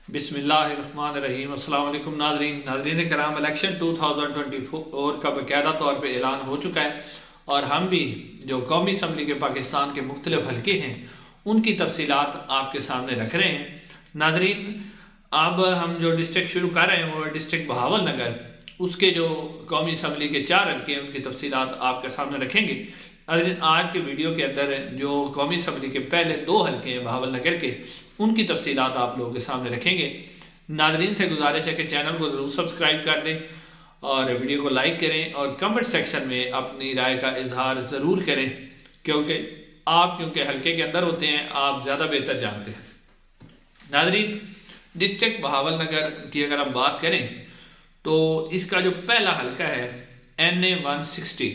بسم اللہ الرحمن الرحیم۔ السلام علیکم ناظرین کرام، الیکشن 2024 کا باقاعدہ طور پہ اعلان ہو چکا ہے اور ہم بھی جو قومی اسمبلی کے پاکستان کے مختلف حلقے ہیں ان کی تفصیلات آپ کے سامنے رکھ رہے ہیں۔ ناظرین، اب ہم جو ڈسٹرکٹ شروع کر رہے ہیں وہ ڈسٹرکٹ بہاول نگر، اس کے جو قومی اسمبلی کے 4 حلقے ہیں ان کی تفصیلات آپ کے سامنے رکھیں گے۔ آج کے ویڈیو کے اندر جو قومی اسمبلی کے پہلے 2 حلقے ہیں بہاول نگر کے، ان کی تفصیلات آپ لوگوں کے سامنے رکھیں گے۔ ناظرین سے گزارش ہے کہ چینل کو ضرور سبسکرائب کر دیں اور ویڈیو کو لائک کریں اور کمنٹ سیکشن میں اپنی رائے کا اظہار ضرور کریں، کیونکہ حلقے کے اندر ہوتے ہیں، آپ زیادہ بہتر جانتے ہیں۔ ناظرین، ڈسٹرکٹ بہاول نگر کی اگر ہم بات کریں تو اس کا جو پہلا حلقہ ہے NA 160۔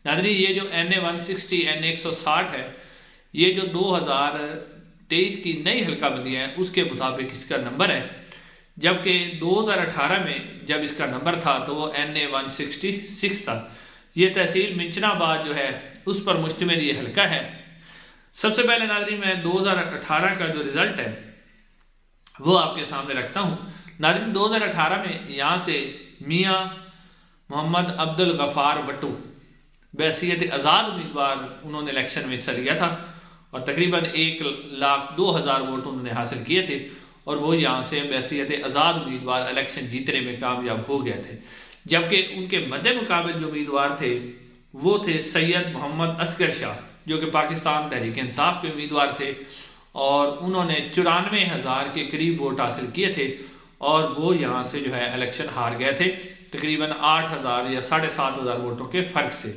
ناظرین، یہ جو NA 160 NA 160 ہے، یہ جو 2023 کی نئی حلقہ بندی ہے اس کے مطابق اس کا نمبر ہے، جبکہ 2018 میں جب اس کا نمبر تھا تو وہ NA 166 تھا۔ یہ تحصیل منچنا آباد جو ہے اس پر مشتمل یہ حلقہ ہے۔ سب سے پہلے ناظرین میں 2018 کا جو رزلٹ ہے وہ آپ کے سامنے رکھتا ہوں۔ ناظرین، 2018 میں یہاں سے میاں محمد عبدالغفار وٹو بحیثیت آزاد امیدوار انہوں نے الیکشن میں حصہ لیا تھا اور تقریباً 1,02,000 ووٹ انہوں نے حاصل کیے تھے اور وہ یہاں سے بحیثیت آزاد امیدوار الیکشن جیتنے میں کامیاب ہو گئے تھے۔ جبکہ ان کے مد مقابل جو امیدوار تھے وہ تھے سید محمد اصغر شاہ، جو کہ پاکستان تحریک انصاف کے امیدوار تھے اور انہوں نے 94,000 کے قریب ووٹ حاصل کیے تھے اور وہ یہاں سے جو ہے الیکشن ہار گئے تھے تقریباً 8,000 یا 7,500 ووٹوں کے فرق سے۔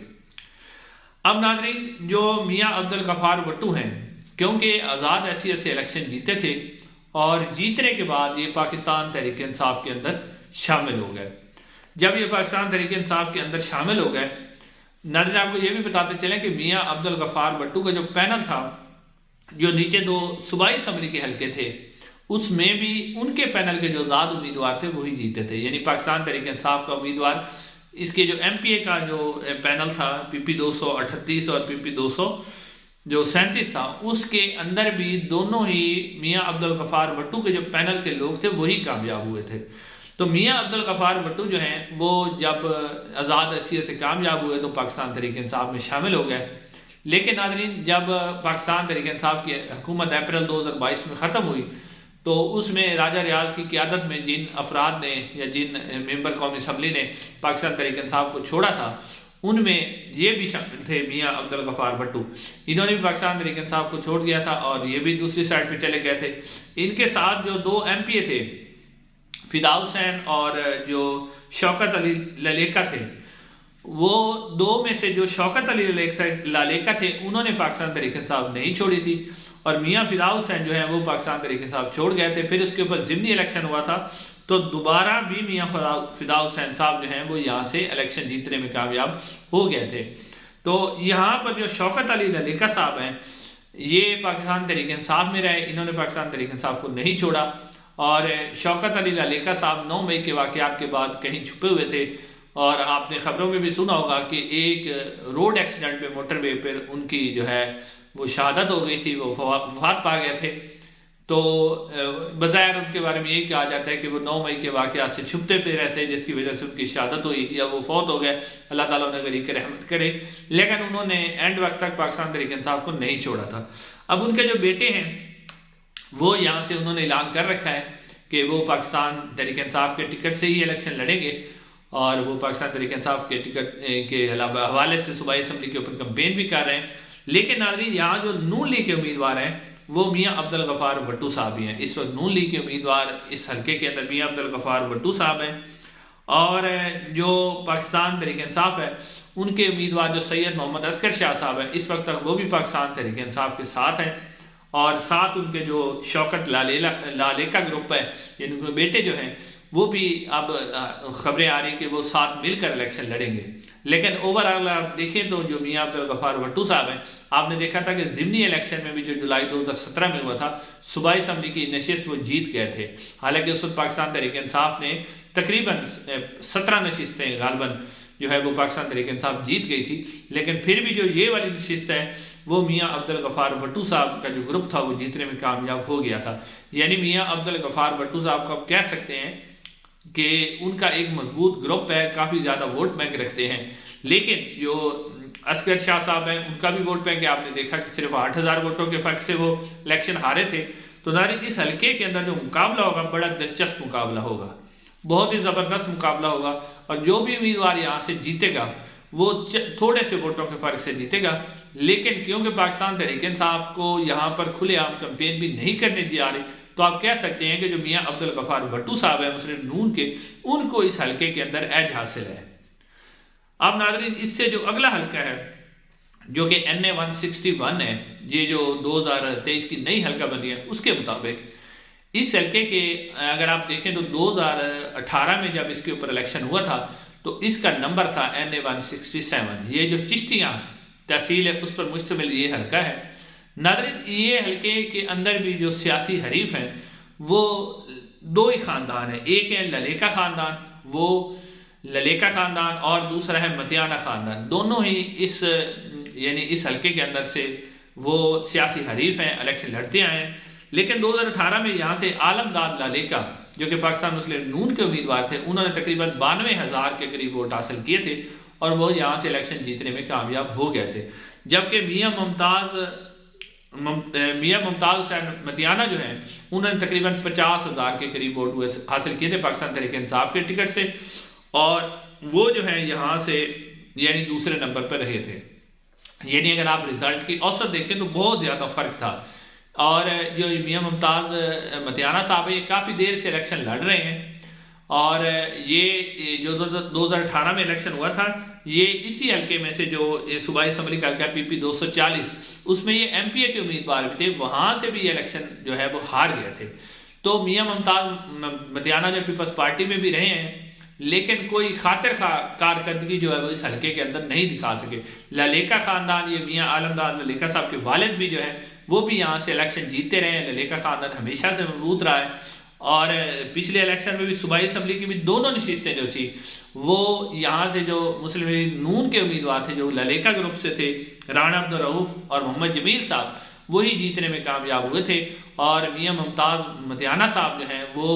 اب ناظرین، جو میاں عبدالغفار وٹو ہیں، کیونکہ آزاد حیثیت سے الیکشن جیتے تھے اور جیتنے کے بعد یہ پاکستان تحریک انصاف کے اندر شامل ہو گئے۔ جب یہ پاکستان تحریک انصاف کے اندر شامل ہو گئے، ناظرین آپ کو یہ بھی بتاتے چلیں کہ میاں عبدالغفار وٹو کا جو پینل تھا، جو نیچے 2 صوبائی اسمبلی کے حلقے تھے، اس میں بھی ان کے پینل کے جو آزاد امیدوار تھے وہی جیتے تھے، یعنی پاکستان تحریک انصاف کا امیدوار اس کے جو MPA کا جو پینل تھا PP 238 اور PP 237 تھا، اس کے اندر بھی دونوں ہی میاں عبدالغفار وٹو کے جو پینل کے لوگ تھے وہی کامیاب ہوئے تھے۔ تو میاں عبدالغفار وٹو جو ہیں وہ جب آزاد حیثیت سے کامیاب ہوئے تو پاکستان تحریک انصاف میں شامل ہو گئے۔ لیکن ناظرین، جب پاکستان تحریک انصاف کی حکومت اپریل 2022 میں ختم ہوئی تو اس میں راجہ ریاض کی قیادت میں جن افراد نے یا جن ممبر قومی اسمبلی نے پاکستان تحریک انصاف کو چھوڑا تھا، ان میں یہ بھی شامل تھے میاں عبدالغفار وٹو۔ انہوں نے بھی پاکستان تحریک انصاف کو چھوڑ دیا تھا اور یہ بھی دوسری سائڈ پہ چلے گئے تھے۔ ان کے ساتھ جو 2 MPA تھے، فدا حسین اور جو شوکت علی للیکا تھے، وہ 2 میں سے جو شوکت علی للیکا تھے انہوں نے پاکستان تحریک انصاف نہیں چھوڑی تھی اور میاں فدا حسین جو ہیں وہ پاکستان تحریک انصاف چھوڑ گئے تھے۔ پھر اس کے اوپر ضمنی الیکشن ہوا تھا تو دوبارہ بھی میاں فدا حسین صاحب جو ہیں وہ یہاں سے الیکشن جیتنے میں کامیاب ہو گئے تھے۔ تو یہاں پر جو شوکت علی للیکا صاحب ہیں یہ پاکستان تحریک انصاف میں رہے، انہوں نے پاکستان تحریک انصاف کو نہیں چھوڑا اور شوکت علی للیکا صاحب 9 مئی کے واقعات کے بعد کہیں چھپے ہوئے تھے اور آپ نے خبروں میں بھی سنا ہوگا کہ ایک روڈ ایکسیڈنٹ پہ موٹر وے پر ان کی جو ہے وہ شہادت ہو گئی تھی، وہ وفات پا گئے تھے۔ تو بظاہر ان کے بارے میں یہ کہا جاتا ہے کہ وہ 9 مئی کے واقعات سے چھپتے پہ رہتے جس کی وجہ سے ان کی شہادت ہوئی یا وہ فوت ہو گئے، اللہ تعالیٰ انہیں غریق رحمت کرے۔ لیکن انہوں نے اینڈ وقت تک پاکستان تحریک انصاف کو نہیں چھوڑا تھا۔ اب ان کے جو بیٹے ہیں وہ یہاں سے انہوں نے اعلان کر رکھا ہے کہ وہ پاکستان تحریک انصاف کے ٹکٹ سے ہی الیکشن لڑیں گے اور وہ پاکستان تحریک انصاف کے ٹکٹ کے حوالے سے صوبائی اسمبلی کے اوپر کمپین بھی کر رہے ہیں۔ لیکن ناظرین، یہاں جو نون لیگ کے امیدوار ہیں وہ میاں عبدالغفار وٹو صاحب ہی ہیں۔ اس وقت نون لیگ کے امیدوار اس حلقے کے اندر میاں عبدالغفار وٹو صاحب ہیں اور جو پاکستان تحریک انصاف ہے ان کے امیدوار جو سید محمد اصغر شاہ صاحب ہیں اس وقت تک وہ بھی پاکستان تحریک انصاف کے ساتھ ہیں اور ساتھ ان کے جو شوکت للیکا گروپ ہے، یعنی ان کے بیٹے جو ہیں وہ بھی اب خبریں آ رہی کہ وہ ساتھ مل کر الیکشن لڑیں گے۔ لیکن اوورآل آپ دیکھیں تو جو میاں عبدالغفار وٹو صاحب ہیں، آپ نے دیکھا تھا کہ ضمنی الیکشن میں بھی جو جولائی 2017 میں ہوا تھا صوبائی اسمبلی کی نشست وہ جیت گئے تھے۔ حالانکہ اس وقت پاکستان تحریک انصاف نے تقریباً 17 نشستیں غالباً جو ہے وہ پاکستان تحریک انصاف جیت گئی تھی، لیکن پھر بھی جو یہ والی نشست ہے وہ میاں عبدالغفار بھٹو صاحب کا جو گروپ تھا وہ جیتنے میں کامیاب ہو گیا تھا۔ یعنی میاں عبدالغفار بھٹو صاحب کو آپ کہہ سکتے ہیں کہ ان کا ایک مضبوط گروپ ہے، کافی زیادہ ووٹ بینک رکھتے ہیں۔ لیکن جو اصغر شاہ صاحب ہیں ان کا بھی ووٹ بینک ہے، آپ نے دیکھا کہ صرف 8,000 ووٹوں کے فرق سے وہ الیکشن ہارے تھے۔ تو ناظرین اس حلقے کے اندر جو مقابلہ ہوگا بڑا دلچسپ مقابلہ ہوگا، بہت ہی زبردست مقابلہ ہوگا، اور جو بھی امیدوار یہاں سے جیتے گا وہ تھوڑے سے ووٹوں کے فرق سے جیتے گا۔ لیکن کیونکہ پاکستان تحریک انصاف کو یہاں پر کھلے عام کمپین بھی نہیں کرنے دی جا رہی، تو آپ کہہ سکتے ہیں کہ جو میاں عبدالغفار بھٹو صاحب ہیں مسلم نون کے، ان کو اس حلقے کے اندر ایج حاصل ہے۔ اب ناظرین اس سے جو اگلا حلقہ ہے جو کہ NA 161 ہے، یہ جو 2023 کی نئی حلقہ بندی ہے، اس کے مطابق اس حلقے کے اگر آپ دیکھیں تو 2018 میں جب اس کے اوپر الیکشن ہوا تھا تو اس کا نمبر تھا NA 167۔ یہ جو چشتیاں تحصیل ہے اس پر مشتمل یہ حلقہ ہے۔ ناظرین یہ حلقے کے اندر بھی جو سیاسی حریف ہیں وہ دو ہی خاندان ہیں، ایک ہے للیکا خاندان، وہ للیکا خاندان، اور دوسرا ہے متیانہ خاندان۔ دونوں ہی اس حلقے کے اندر سے وہ سیاسی حریف ہیں، الیکشن لڑتے آئے ہیں۔ لیکن 2018 میں یہاں سے عالم داد للیکا جو کہ پاکستان مسلم نون کے امیدوار تھے، انہوں نے تقریباً 92,000 کے قریب ووٹ حاصل کیے تھے اور وہ یہاں سے الیکشن جیتنے میں کامیاب ہو گئے تھے۔ جبکہ میاں ممتاز حسین متیانہ جو ہیں انہوں نے تقریباً 50,000 کے قریب ووٹ حاصل کیے تھے پاکستان تحریک انصاف کے ٹکٹ سے، اور وہ جو ہیں یہاں سے یعنی دوسرے نمبر پر رہے تھے۔ یعنی اگر آپ ریزلٹ کی اوسط دیکھیں تو بہت زیادہ فرق تھا، اور جو میاں ممتاز متیانہ صاحب ہیں یہ کافی دیر سے الیکشن لڑ رہے ہیں، اور یہ جو 2018 میں الیکشن ہوا تھا یہ اسی حلقے میں سے جو صوبائی اسمبلی کا حلقہ PP 240 اس میں یہ MPA کے امیدوار بھی تھے، وہاں سے بھی یہ الیکشن جو ہے وہ ہار گئے تھے۔ تو میاں ممتاز متیانہ جو پیپلز پارٹی میں بھی رہے ہیں لیکن کوئی خاطر کارکردگی جو ہے وہ اس حلقے کے اندر نہیں دکھا سکے۔ للیکا خاندان، یہ میاں عالم داد للیکا صاحب کے والد بھی جو ہے وہ بھی یہاں سے الیکشن جیتے رہے ہیں۔ للیکا خاندان ہمیشہ سے مضبوط رہا ہے، اور پچھلے الیکشن میں بھی صوبائی اسمبلی کی بھی دونوں نشستیں جو تھی وہ یہاں سے جو مسلم نون کے امیدوار تھے جو للیکا گروپ سے تھے، رانا عبدالرؤف اور محمد جمیل صاحب، وہی جیتنے میں کامیاب ہوئے تھے۔ اور میاں ممتاز متیانہ صاحب جو ہیں وہ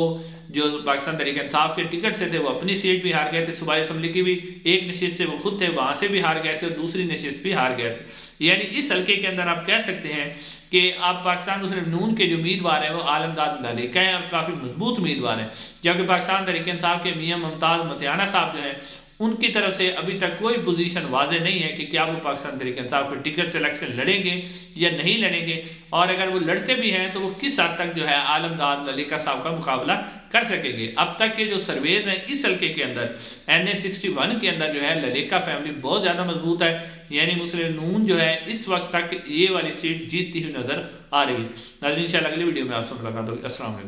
جو پاکستان تحریک انصاف کے ٹکٹ سے تھے وہ اپنی سیٹ بھی ہار گئے تھے، صوبائی اسمبلی کی بھی ایک نشست سے وہ خود تھے وہاں سے بھی ہار گئے تھے، اور دوسری نشست بھی ہار گئے تھے۔ یعنی اس حلقے کے اندر آپ کہہ سکتے ہیں کہ آپ پاکستان مسلم نون کے جو امیدوار ہیں وہ عالم داد للیکا ہیں اور کافی مضبوط امیدوار ہیں، جبکہ پاکستان تحریک انصاف کے میاں ممتاز متیانہ صاحب جو ہیں ان کی طرف سے ابھی تک کوئی پوزیشن واضح نہیں ہے کہ کیا وہ پاکستان تحریک انصاف کے ٹکٹ سے الیکشن لڑیں گے یا نہیں لڑیں گے، اور اگر وہ لڑتے بھی ہیں تو وہ کس حد تک جو ہے عالم داد للیکا صاحب کا مقابلہ کر سکیں گے۔ اب تک کے جو سرویز ہیں اس حلقے کے اندر NA 61 کے اندر جو ہے للیکا فیملی بہت زیادہ مضبوط ہے، یعنی مسلم نون جو ہے اس وقت تک یہ والی سیٹ جیتتی ہوئی نظر آ رہی ہے۔ ناظرین انشاءاللہ اگلی ویڈیو میں آپ سے ملاقات ہوگی۔ السلام علیکم۔